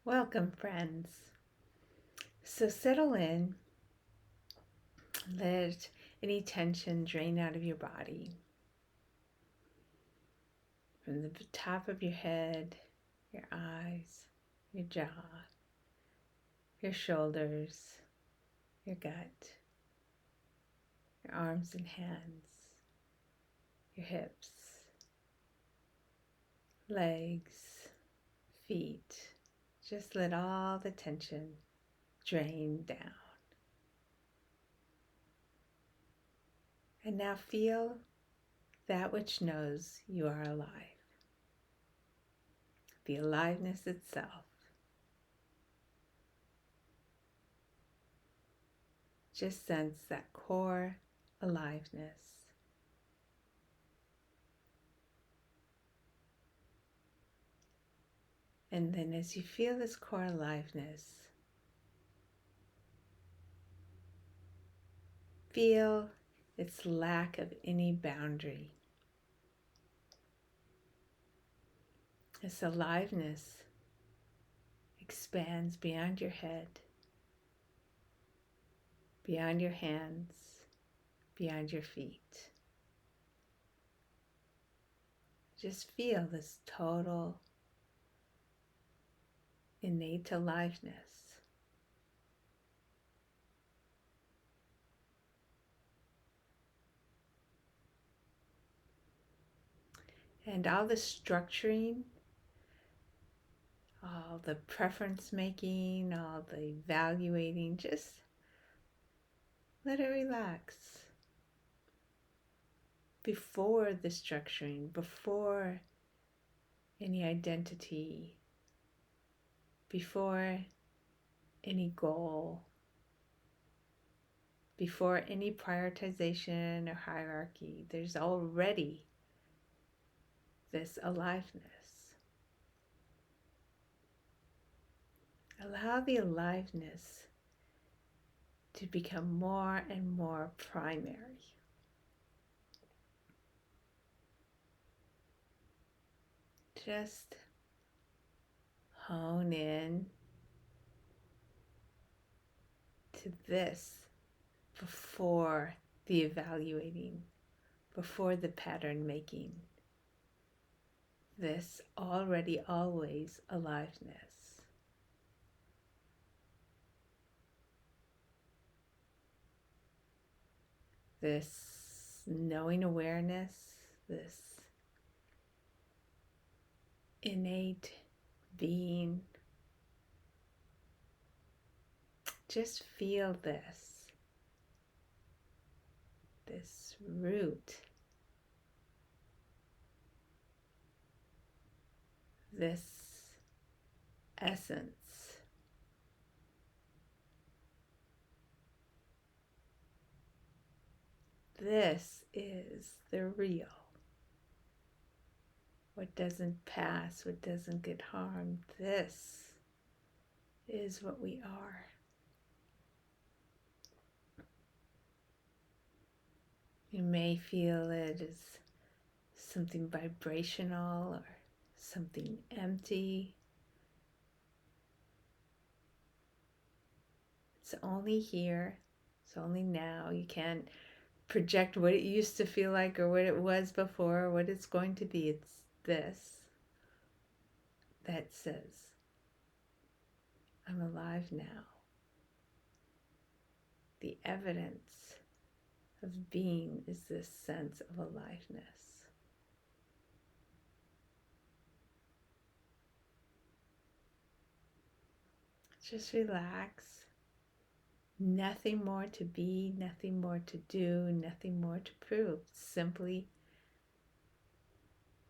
Welcome, friends. So settle in, let any tension drain out of your body from the top of your head, your eyes, your jaw, your shoulders, your gut, your arms and hands, your hips, legs, feet. Just let all the tension drain down. And now feel that which knows you are alive. The aliveness itself. Just sense that core aliveness. And then as you feel this core aliveness, feel its lack of any boundary. This aliveness expands beyond your head, beyond your hands, beyond your feet. Just feel this total innate aliveness. And all the structuring, all the preference making, all the evaluating, just let it relax. Before the structuring, before any identity, before any goal, before any prioritization or hierarchy, there's already this aliveness. Allow the aliveness to become more and more primary. Just hone in to this before the evaluating, before the pattern making. This already always aliveness. This knowing awareness, this innate being. Just feel this root, this essence. This is the real. What doesn't pass, what doesn't get harmed, this is what we are. You may feel it as something vibrational or something empty. It's only here, it's only now. You can't project what it used to feel like or what it was before or what it's going to be. It's this that says, I'm alive now. The evidence of being is this sense of aliveness. Just relax. Nothing more to be, nothing more to do, nothing more to prove. Simply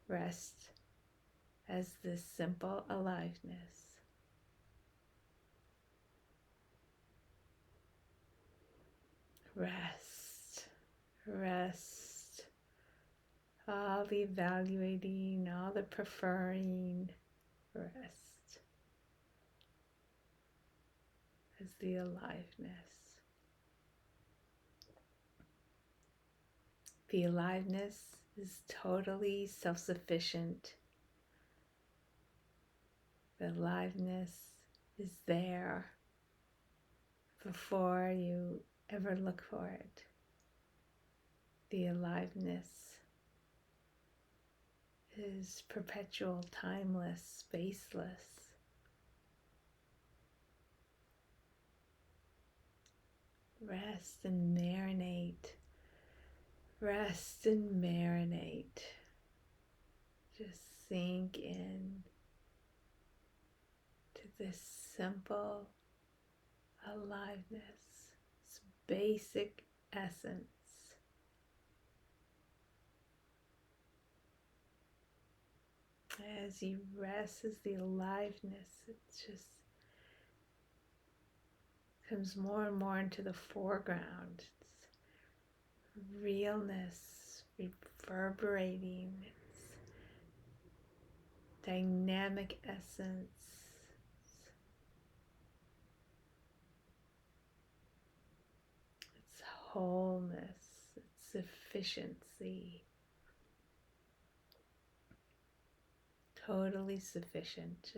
rest as this simple aliveness. Rest, rest. All the evaluating, all the preferring, rest as the aliveness. The aliveness is totally self-sufficient. The aliveness is there before you ever look for it. The aliveness is perpetual, timeless, spaceless. Rest and marinate. Rest and marinate. Just sink in to this simple aliveness, its basic essence. As you rest, as the aliveness, it just comes more and more into the foreground. It's realness reverberating, its dynamic essence, its wholeness, its sufficiency. Totally sufficient.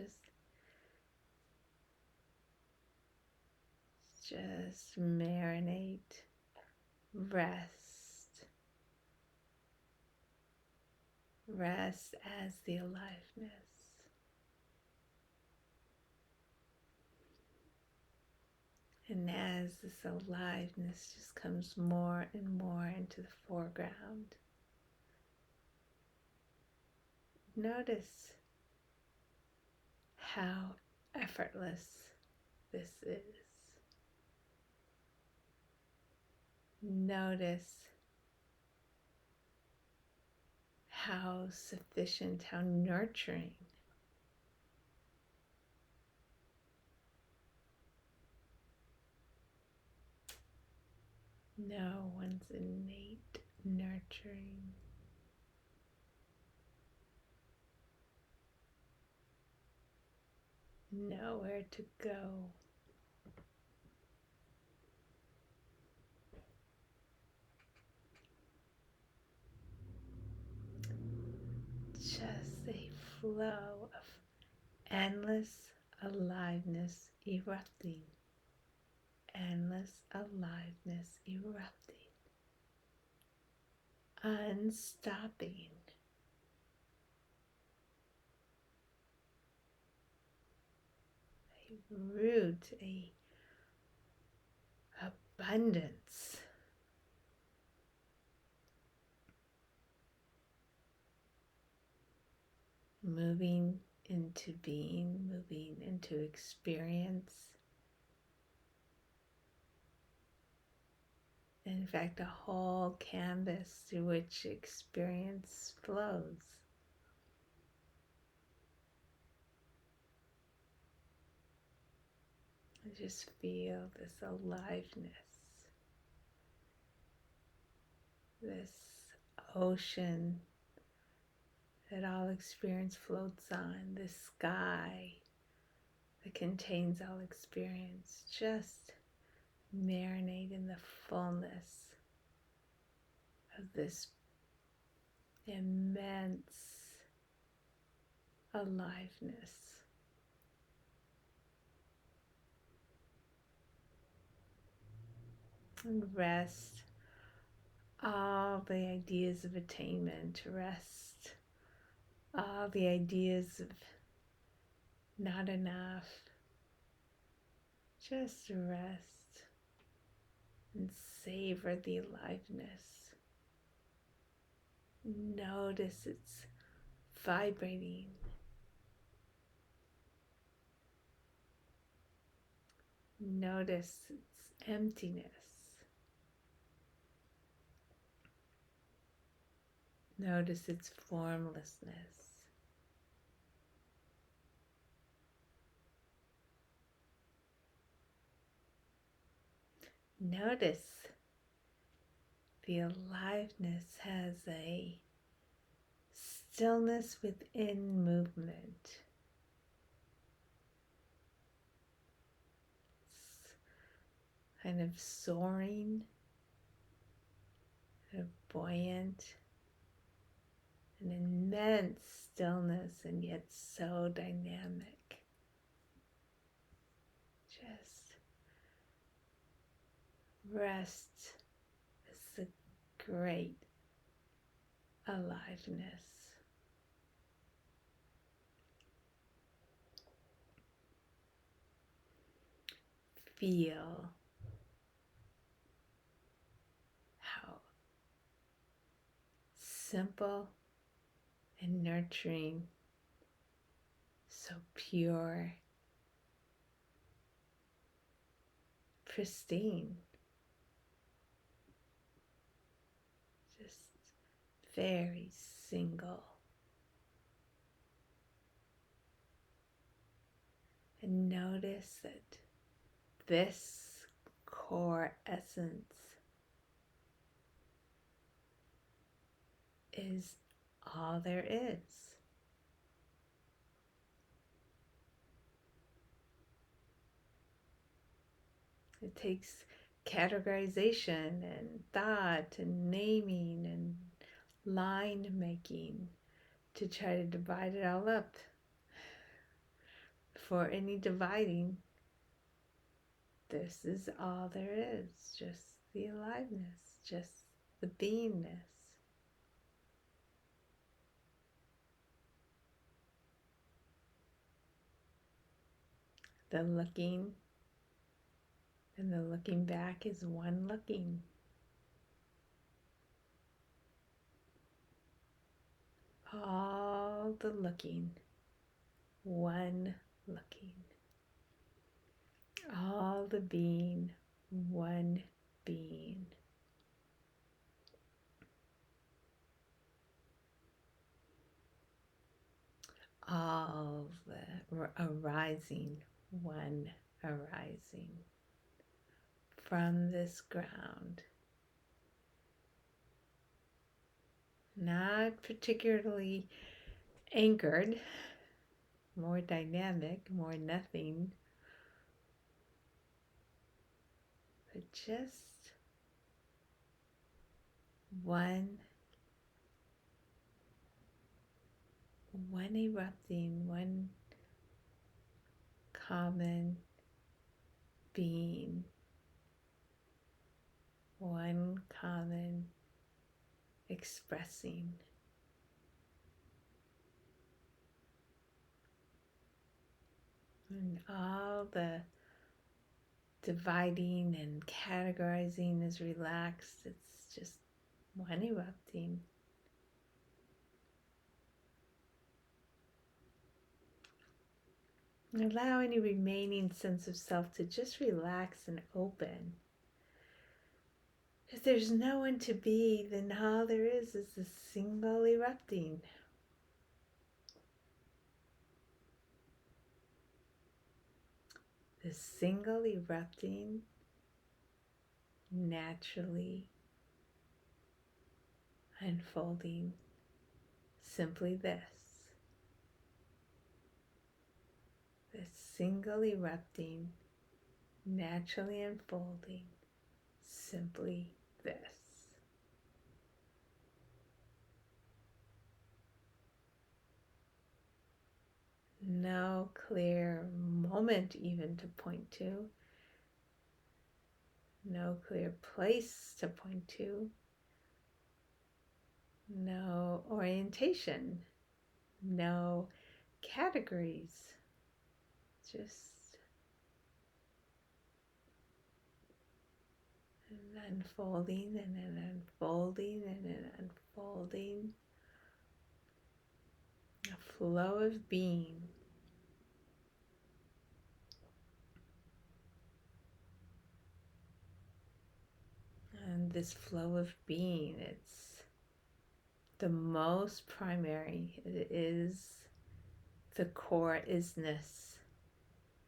Just marinate, rest, rest as the aliveness. And as this aliveness just comes more and more into the foreground, notice how effortless this is. Notice how sufficient, how nurturing. No one's innate nurturing. Nowhere to go. Just a flow of endless aliveness erupting. Endless aliveness erupting. Unstopping. A root, a abundance. Moving into being, moving into experience. In fact, a whole canvas through which experience flows. And just feel this aliveness, this ocean that all experience floats on, this sky that contains all experience. Just marinate in the fullness of this immense aliveness. And rest all the ideas of attainment, rest all the ideas of not enough. Just rest and savor the aliveness. Notice it's vibrating. Notice its emptiness. Notice its formlessness. Notice the aliveness has a stillness within movement. It's kind of soaring, kind of buoyant, an immense stillness, and yet so dynamic. rest is the great aliveness. Feel how simple and nurturing, so pure, pristine, just very single. And notice that this core essence is all there is. It takes categorization and thought and naming and line making to try to divide it all up. For any dividing, this is all there is, just the aliveness, just the beingness. The looking and the looking back is one looking. All the looking, one looking. All the being, one being. All the arising, one arising from this ground. Not particularly anchored, more dynamic, more nothing, but just one erupting, one common being, one common expressing. And all the dividing and categorizing is relaxed. It's just one erupting. And allow any remaining sense of self to just relax and open. If there's no one to be, then all there is a single erupting. The single erupting naturally unfolding simply this. The single erupting naturally unfolding simply this. No clear moment even to point to. No clear place to point to. No orientation. No categories. Just an unfolding and an unfolding and an unfolding. A flow of being. And this flow of being, it's the most primary. It is the core isness,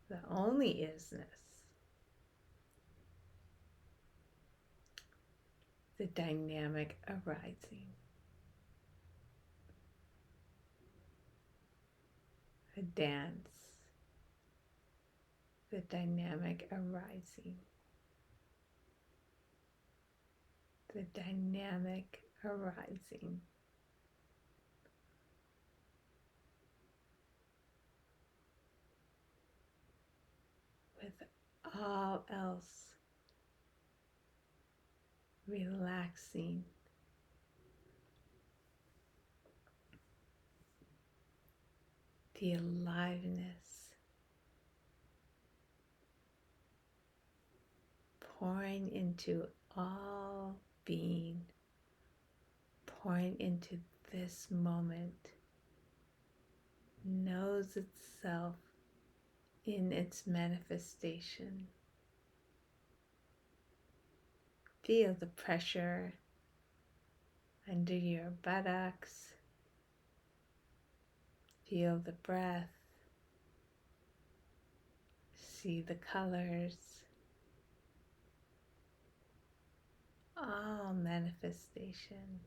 the only isness, the dynamic arising, a dance, the dynamic arising, the dynamic arising. With all else relaxing, the aliveness, pouring into all being, pouring into this moment, knows itself in its manifestation. Feel the pressure under your buttocks. Feel the breath. See the colors. All manifestation.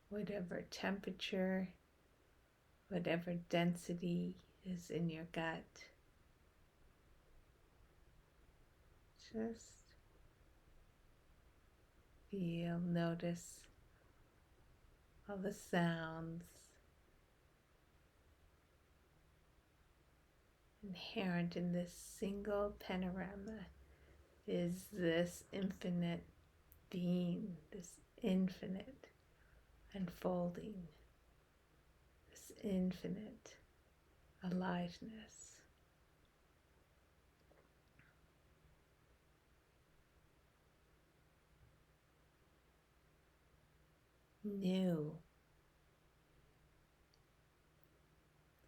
Whatever temperature, whatever density is in your gut. Just feel, notice all the sounds inherent in this single panorama is this infinite being, this infinite unfolding, this infinite aliveness. New,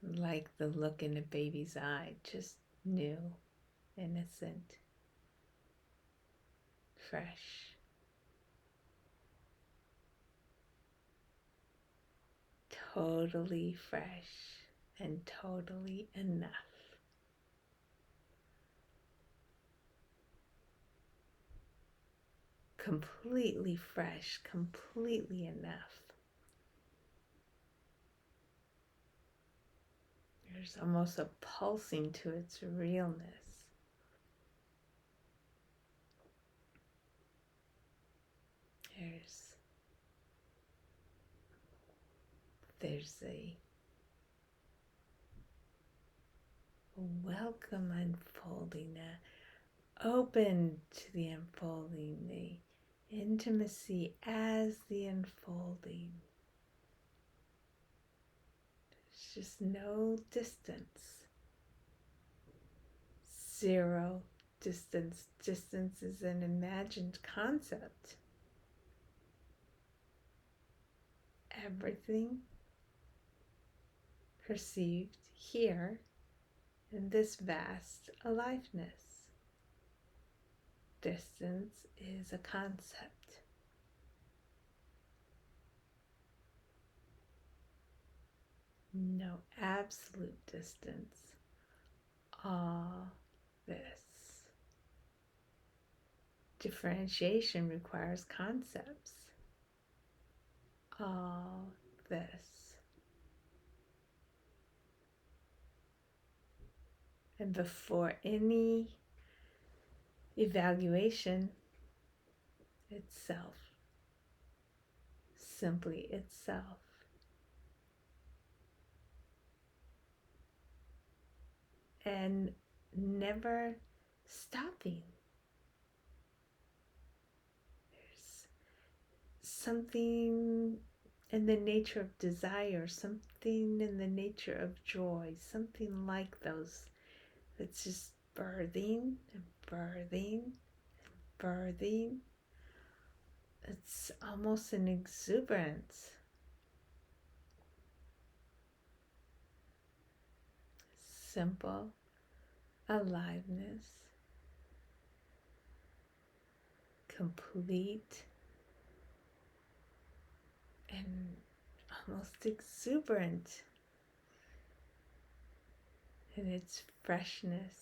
like the look in a baby's eye, just new, innocent, fresh, totally fresh and totally enough. Completely fresh, completely enough. There's almost a pulsing to its realness. There's a welcome unfolding, open to the unfolding, the intimacy as the unfolding. There's just no distance. Zero distance. Distance is an imagined concept. Everything perceived here in this vast aliveness. Distance is a concept. No absolute distance. All this. Differentiation requires concepts. All this. And before any evaluation, itself. Simply itself. And never stopping. There's something in the nature of desire, something in the nature of joy, something like those that's just birthing and birthing and birthing. It's almost an exuberance. Simple aliveness, complete and almost exuberant in its freshness.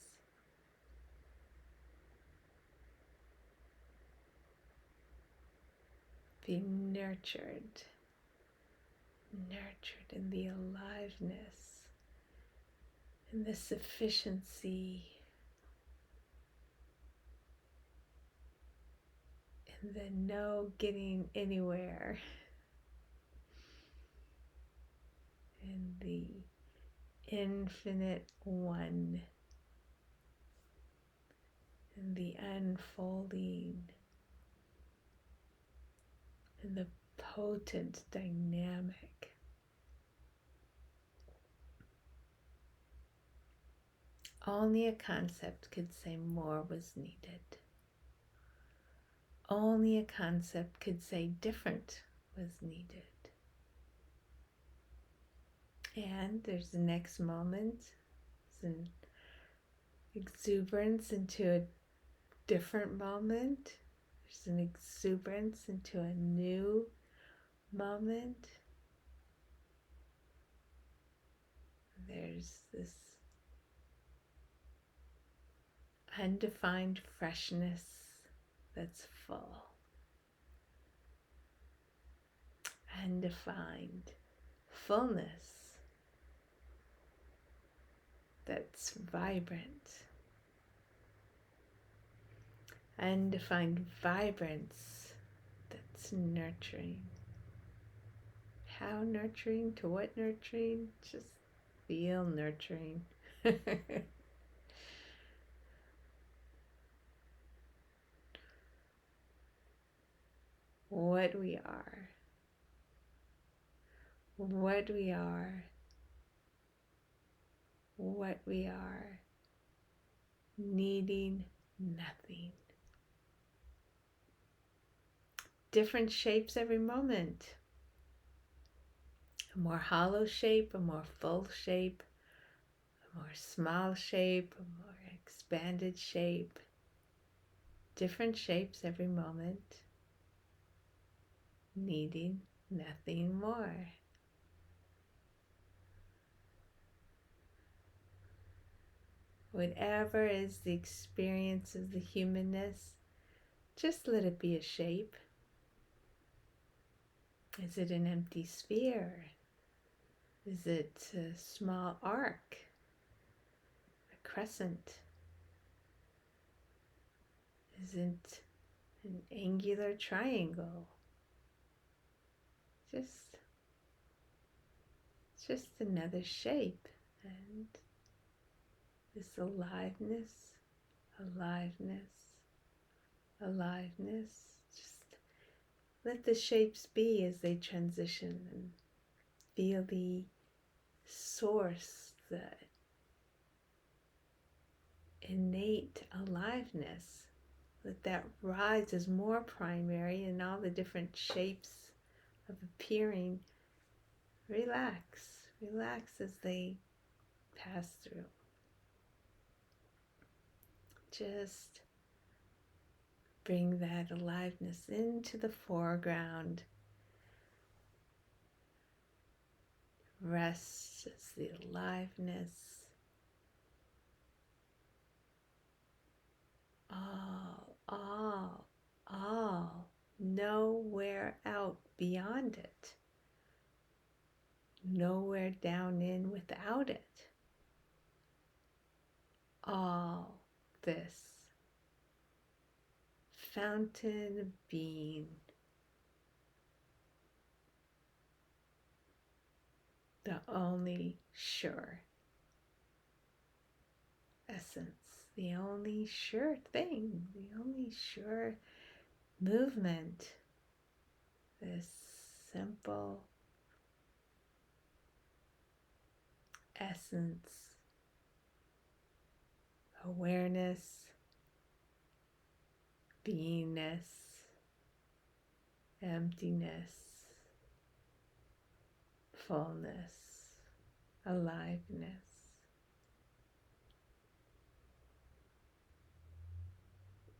Be nurtured in the aliveness, in the sufficiency, in the no getting anywhere, in the infinite one, and the unfolding and the potent dynamic. Only a concept could say more was needed. Only a concept could say different was needed. And there's the next moment. There's an exuberance into a different moment. There's an exuberance into a new moment. There's this undefined freshness that's full. Undefined fullness that's vibrant. Undefined vibrance that's nurturing. How nurturing? To what nurturing? Just feel nurturing. What we are. What we are. What we are. Needing nothing. Different shapes every moment. A more hollow shape, a more full shape, a more small shape, a more expanded shape. Different shapes every moment. Needing nothing more. Whatever is the experience of the humanness, just let it be a shape. Is it an empty sphere? Is it a small arc? A crescent? Is it an angular triangle? Just another shape. And this aliveness, aliveness, aliveness. Just let the shapes be as they transition and feel the source, the innate aliveness. Let that rise as more primary, and all the different shapes of appearing relax. Relax as they pass through. Just bring that aliveness into the foreground. Rest as the aliveness. All, nowhere out beyond it. Nowhere down in without it. All this fountain of being, the only sure essence, the only sure thing, the only sure movement, this simple essence, awareness, beingness, emptiness, fullness, aliveness.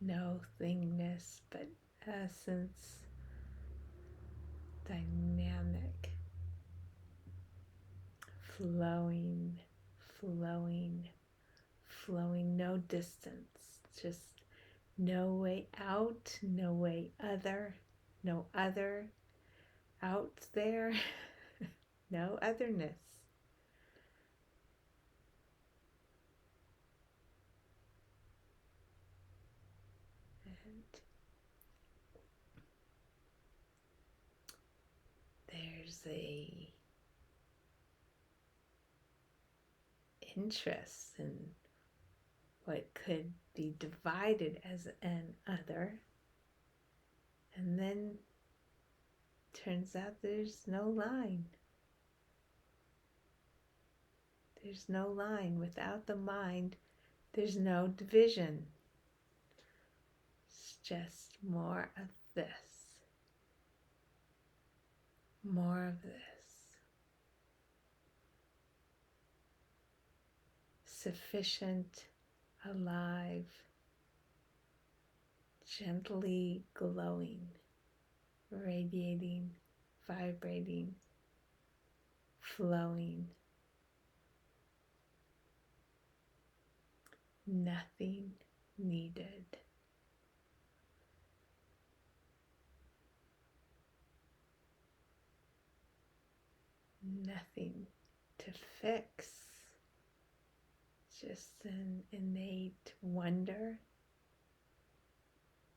No thingness, but essence, dynamic, flowing, flowing, flowing, no distance, just no way out, no way other, no other out there, no otherness. And there's a interest in what could be divided as an other, and then turns out there's no line. There's no line. Without the mind, there's no division. It's just more of this, more of this. Sufficient, alive, gently glowing, radiating, vibrating, flowing. Nothing needed. Nothing to fix. Just an innate wonder,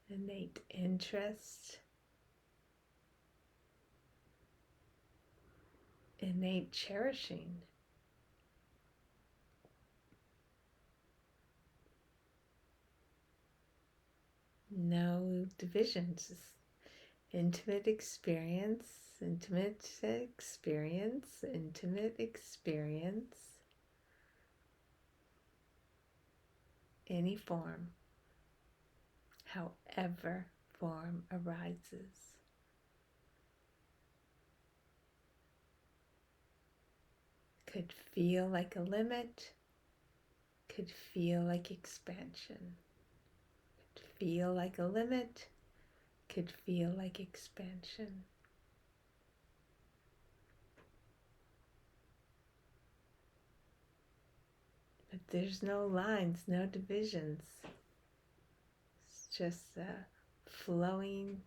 innate interest, innate cherishing. No divisions. Just intimate experience, intimate experience, intimate experience. Any form, however form arises. Could feel like a limit, could feel like expansion. Could feel like a limit, could feel like expansion. But there's no lines, no divisions. It's just a flowing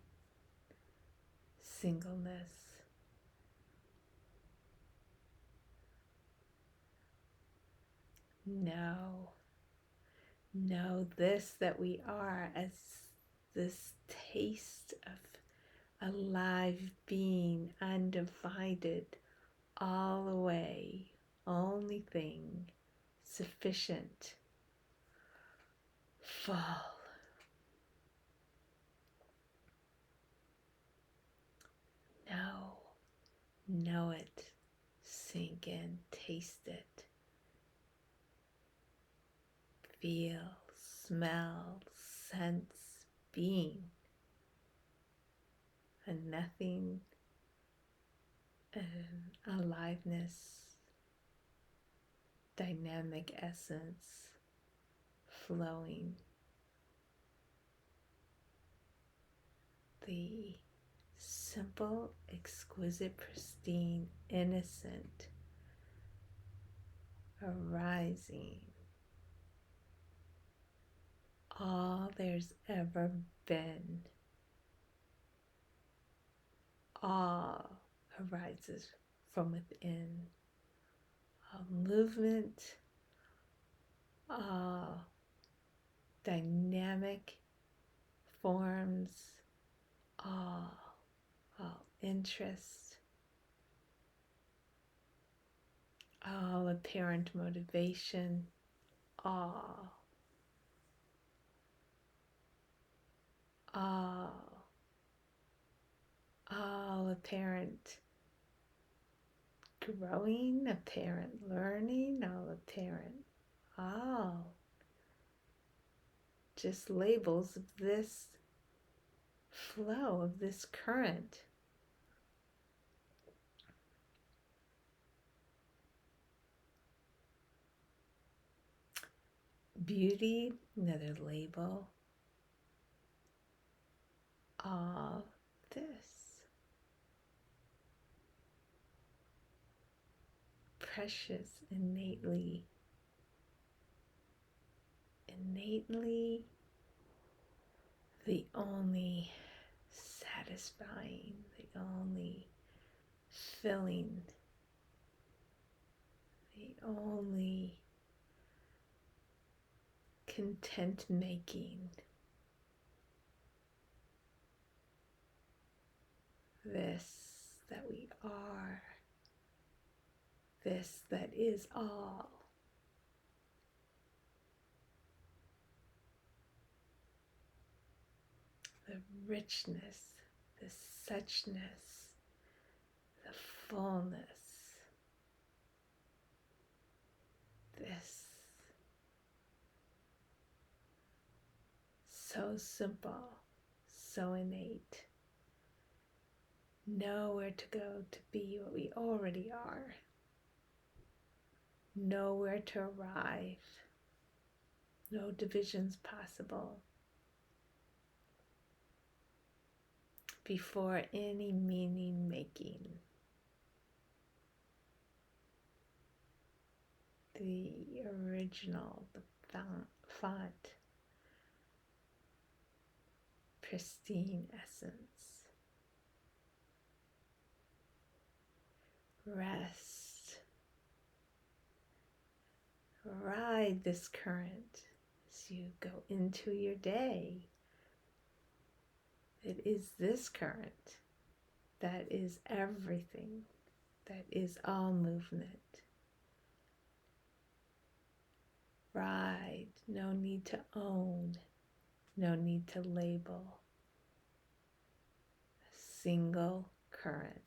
singleness. Know this that we are as this taste of alive being, undivided, all the way, only thing, sufficient, full. Know it, sink in, taste it, feel, smell, sense, being, and nothing, an aliveness, dynamic essence, flowing, the simple, exquisite, pristine, innocent, arising, all there's ever been, all arises from within, all movement, all dynamic forms, all interest, all apparent motivation, all apparent growing, apparent learning, all apparent, all just labels of this flow, of this current. Beauty, another label. All this. Precious, innately the only satisfying, the only filling, the only content making. This that we are, this that is all. the richness, the suchness, the fullness, this so simple, so innate. Nowhere to go to be what we already are. Nowhere to arrive. No divisions possible. Before any meaning making. The original, the font, pristine essence. Rest. Ride this current as you go into your day. It is this current that is everything, that is all movement. Ride, no need to own, no need to label. A single current.